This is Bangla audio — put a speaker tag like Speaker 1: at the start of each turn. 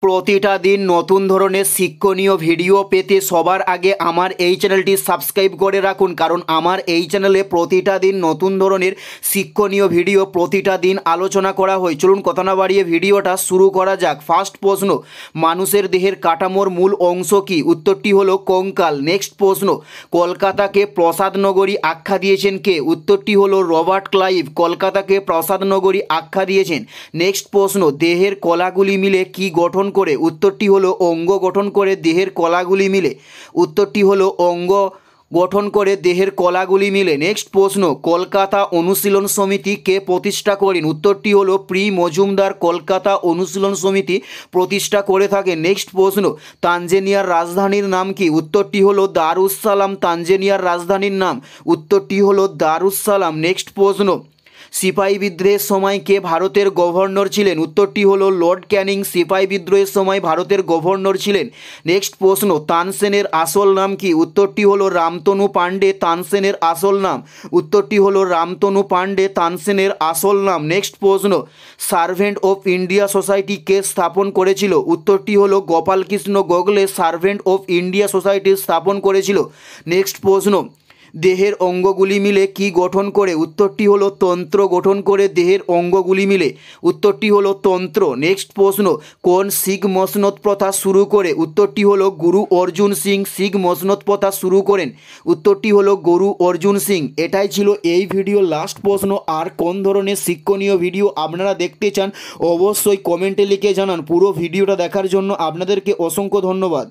Speaker 1: প্রতিটা দিন নতুন ধরনের শিক্ষণীয় ভিডিও পেতে সবার আগে আমার এই চ্যানেলটি সাবস্ক্রাইব করে রাখুন, কারণ আমার এই চ্যানেলে প্রতিটা দিন নতুন ধরনের শিক্ষণীয় ভিডিও প্রতিটা দিন আলোচনা করা হয়। চলুন কথা না বাড়িয়ে ভিডিওটা শুরু করা যাক। ফার্স্ট প্রশ্ন, মানুষের দেহের কাঠামোর মূল অংশ কি? উত্তরটি হলো কঙ্কাল। নেক্সট প্রশ্ন, কলকাতাকে প্রসাদ নগরী আখ্যা দিয়েছেন কে? উত্তরটি হলো রবার্ট ক্লাইভ। কলকাতাকে প্রসাদ নগরী আখ্যা দিয়েছেন। নেক্সট প্রশ্ন, দেহের কলাগুলি মিলে কি গঠন করে? উত্তরটি হলো অঙ্গ গঠন করে দেহের কলাগুলি মিলে। উত্তরটি হলো অঙ্গ গঠন করে দেহের কলাগুলি মিলে। নেক্সট প্রশ্ন, কলকাতা অনুশীলন সমিতি কে প্রতিষ্ঠা করেন? উত্তরটি হলো প্রি মজুমদার কলকাতা অনুশীলন সমিতি প্রতিষ্ঠা করে থাকে। নেক্সট প্রশ্ন, তানজানিয়ার রাজধানীর নাম কি? উত্তরটি হলো দারুস সালাম। তানজানিয়ার রাজধানীর নাম উত্তরটি হলো দারুস সালাম। নেক্সট প্রশ্ন, সিপাহী বিদ্রোহের সময় কে ভারতের গভর্নর ছিলেন? উত্তরটি হলো লর্ড ক্যানিং সিপাহী বিদ্রোহের সময় ভারতের গভর্নর ছিলেন। নেক্সট প্রশ্ন, তানসেনের আসল নাম কি? উত্তরটি হলো রামতনু পাণ্ডে। তানসেনের আসল নাম উত্তরটি হলো রামতনু পাণ্ডে। তানসেনের আসল নাম। নেক্সট প্রশ্ন, সার্ভেন্ট অফ ইন্ডিয়া সোসাইটি কে স্থাপন করেছিল? উত্তরটি হলো Gopal Krishna Gokhale servant of India society স্থাপন করেছিল। নেক্সট প্রশ্ন, দেহের অঙ্গগুলি মিলে কি গঠন করে? উত্তরটি হলো তন্ত্র গঠন করে দেহের অঙ্গগুলি মিলে। উত্তরটি হলো তন্ত্র। নেক্সট প্রশ্ন, কোন শিখ মসনদ প্রথা শুরু করে? উত্তরটি হলো গুরু অর্জুন সিং শিখ মসনদ প্রথা শুরু করেন। উত্তরটি হলো গুরু অর্জুন সিং। এটাই ছিল এই ভিডিও লাস্ট প্রশ্ন। আর কোন ধরনের শিক্ষণীয় ভিডিও আপনারা দেখতে চান অবশ্যই কমেন্টে লিখে জানান। পুরো ভিডিওটা দেখার জন্য আপনাদেরকে অসংখ্য ধন্যবাদ।